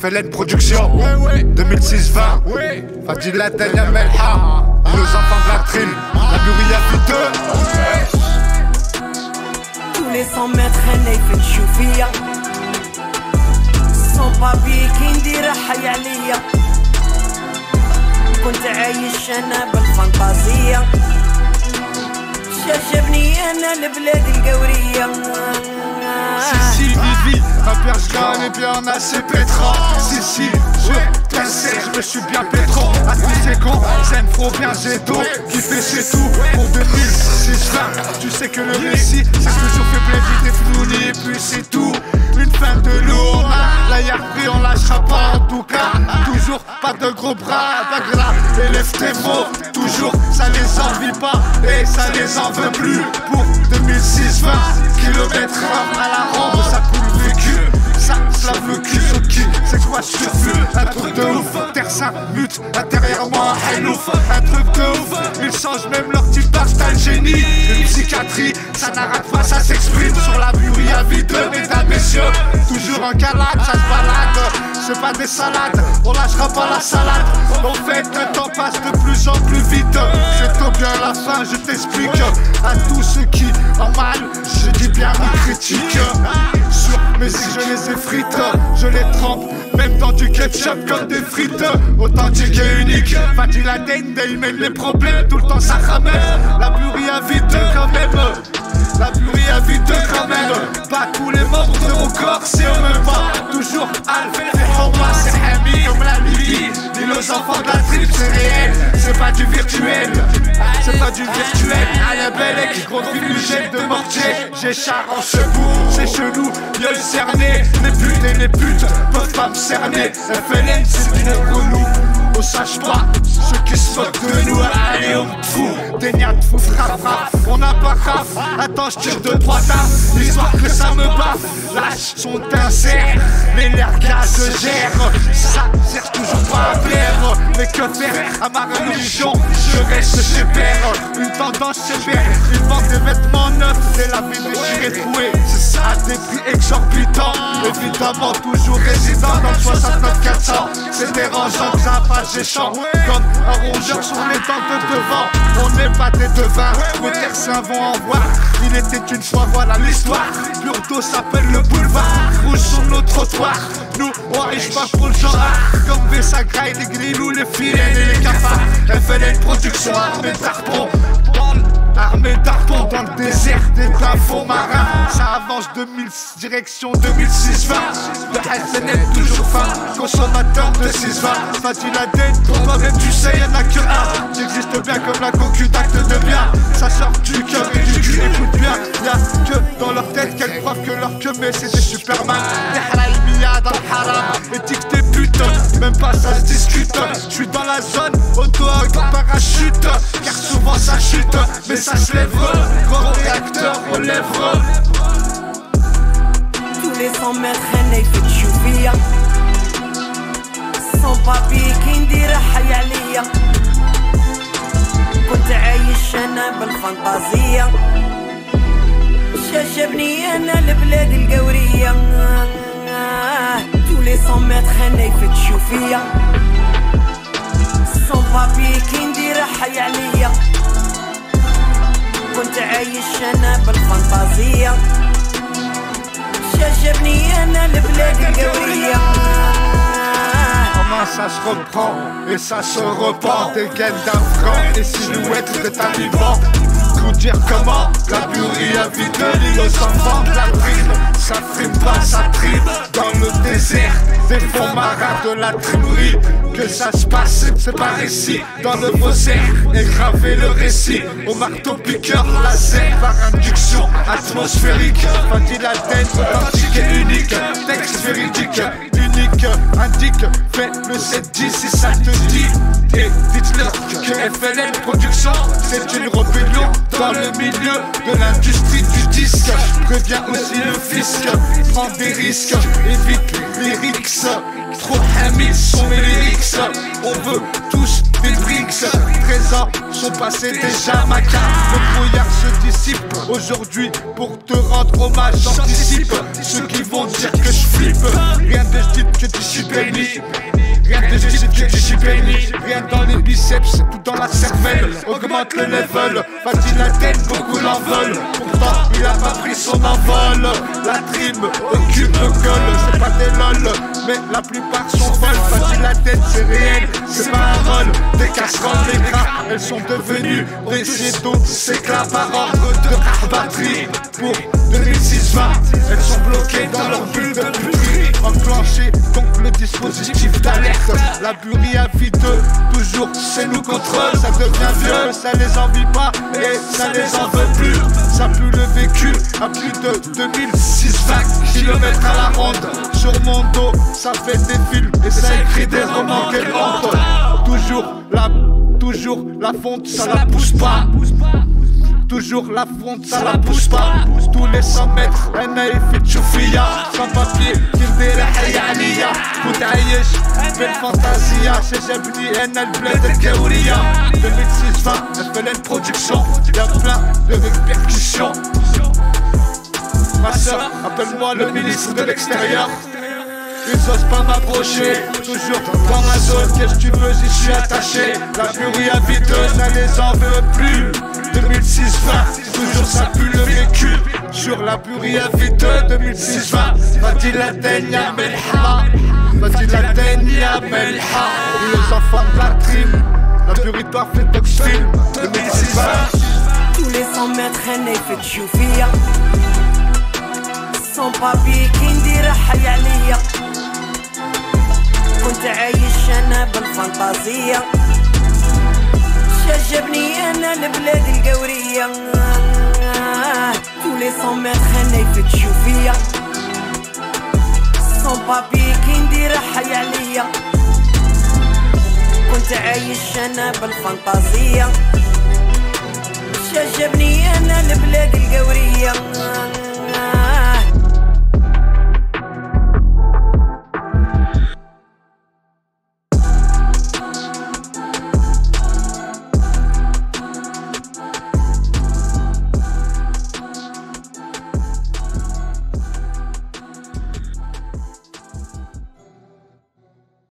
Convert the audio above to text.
FLN Production 2006-20 Fadil Latania Melha nos enfants de la trine, la Buria Viteux. tous les 100 mètres نايف نشوف فيا صون بابي كي ندير حي عليا كنت عايش انا بالفانتازية شجبني انا البلاد القورية Si, Vivi, ma père je gagne et bien assez pétra. Si, je t'essaie, je me suis bien pétro. À tous ces cons, j'aime trop bien Zeto. Qui fait c'est tout pour 2006-20. Tu sais que le récit, c'est toujours fait plaisir des flounis et puis c'est tout. Une fin de lourd, la Yarpri on lâchera pas en tout cas. Toujours pas de gros bras, pas grave. Élève tes mots, toujours ça les envie pas et ça les en veut plus. Pour 2006-20 kilomètres à la rampe, ça coule le vécu, ça slave le cul, ce qui, c'est quoi survu? Un truc de ouf, terre saint, mute, intérieurement un halouf, un truc de ouf, ils changent même leur type d'art, un génie, une psychiatrie, ça n'arrête pas, ça s'exprime sur la Buria Viteux, mesdames, messieurs, toujours en calade, ça se balade, c'est pas des salades, on lâchera pas la salade, en fait le temps passe de plus en plus vite, c'est au bien la fin, je t'explique, à tous ceux qui en mal, je dis bien ils critiquent, sur mes zigs je les effrite, je les trempe, même dans du ketchup comme des frites, authentique et unique, Fadil Latania, il mène les problèmes, tout le temps ça ramène, la Buria Viteux quand même. La Buria Viteux quand même. Pas tous les membres de mon corps, c'est au même pas. Toujours Alpha, c'est Homa, c'est Hami comme la Libye. Dis aux enfants de la tripe, c'est réel, c'est pas du virtuel. C'est pas du virtuel. À la belle qui compte une gêne de mortier. J'ai char en chevaux, c'est chelou, gueule cernée. Les putes et les putes peuvent pas me cerner. FLN, c'est une relou. On sache pas ceux qui se moquent de nous. Allez on te fout, des niats de fou frappe. On n'a pas raf, attends je tire 2-3 tafs, histoire que ça me baffe. Lâche son insert, mais l'air gaz se gère. Ça sert toujours pas à plaire. Mais que faire à ma religion, je reste chez père. Une tendance chez père, ils vendent des vêtements neufs. Et la vie déchirée trouée, c'est ça à des prix exorbitants. Évidemment toujours résident dans le 69-400. C'est dérangeant que ça passe géchant, comme un rongeur sur les dents de devant. On n'est pas des devins, les terres vont en voir. Il était une fois, voilà l'histoire. Burdo s'appelle le boulevard, rouge sur nos trottoirs. Nous, on riche pas pour le genre. Comme Bessa Graille, les grillous, les filets et les cafards. FLN Production, armée d'arpons. Armée d'arpons dans le désert des fonds marins. Ça avance direction 2006-20. Le FLN toujours fin, consommateur de 6-20. Fadil Latania, toi-même tu sais y'en a que un. J'existe bien comme la cocu d'acte de bien. Ça sort du cœur et du cul, écoute bien. Y'a que dans leur tête qu'elles croient que leur queue mais c'est des Superman. Des halal mia dans le haram, éthique des putes, même pas ça se discute. J'suis dans la zone, auto avec parachute. Car souvent ça chute, mais ça se lève. Gros réacteur aux lèvres. tous les 100 mètres نايف نشوف فيا صون بابي كي ندير حي عليا كنت عايش انا بالفانتازية شجبني انا البلاد القورية tous les 100 mètres نايف تشوف فيا صون بابي كي ندير حي عليا كنت عايش انا بالفانتازية شجبني انا البلاد القورية. Comment ça se reprend et ça se repent. Des gaines d'un franc, des silhouettes de talibans. Tout dire comment la Buria Viteux lit aux enfants de la trime. Ça frime pas, ça trime dans le désert. Des fonds marins de la trimerie. Que ça se passe, c'est pas récit. Dans le Moser, et graver le récit. Au marteau piqueur, laser par induction atmosphérique. Fadil Latania, authentique et unique. Texte véridique, unique, indique. Fais le 7-10 si ça te dit. Et dites-leur que FLN Production, c'est une rébellion dans le milieu de l'industrie du disque. Préviens aussi le fisc, prends des risques, évite les rixes. trop hamis sont mes lyrics. On veut tous des bricks. 13 ans sont passés déjà ma carte. Le brouillard se dissipe aujourd'hui pour te rendre hommage. J'anticipe ceux qui vont dire que je flippe. Rien de je dis que tu suis béni. Rien de je dis que tu suis béni. Rien dans les biceps, tout dans la cervelle. Augmente le level. Facile la tête, beaucoup l'en veulent. Pourtant il a pas pris son envol. La dream occupe le col. C'est pas des lol, mais la plupart sont folles. Facile la tête, c'est réel, c'est pas un rôle. Des casseroles, des gras, elles sont devenues des cétos. C'est que la par ordre de batterie. Pour 2006-20, elles sont bloquées dans leur bulle de puterie. Enclenché donc le dispositif d'alerte. La burie à vide, toujours c'est nous contre eux. Ça devient vieux, ça les envie pas et ça les en veut plus. Ça pue le vécu à plus de 2006 km à la ronde. Sur mon dos, ça fait des films et ça écrit des romans. Quelle honte. Toujours la fonte, ça la pousse pas. Toujours la fonte, ça la pousse pas. Tous les 100 mètres, أنا يفيد شوفيا. Sans papier, كندير حي عليا. كنت عايش في الفانتازيا. شجبني أنا البلاد الكورية. 2006-20, FLN Production. Y'a plein de répercussions. Ma soeur, appelle-moi le ministre de l'extérieur. Ils osent pas m'approcher, toujours dans ma zone. Qu'est-ce que tu veux, j'y suis attaché. La burie habiteuse, ça les en veut plus. 2006-20, toujours ça pue le vécu. Sur la burie habiteuse, 2006-20. Fadi la teigne ya melha. Fadi la teigne ya melha. Les enfants de la trim. La burie parfaite d'Oxfil, 2006-20. tous les 100 mètres أنا يفيد شوفيا. Sans papier كي ندير حي عليا. كنت عايش انا بالفانتازية. شجبني انا البلاد القورية. tous les 100 mètres انا يفيد شوفيا. sans papier كي ندير حي عليا. كنت عايش انا بالفانتازية. شجبني انا البلاد القورية.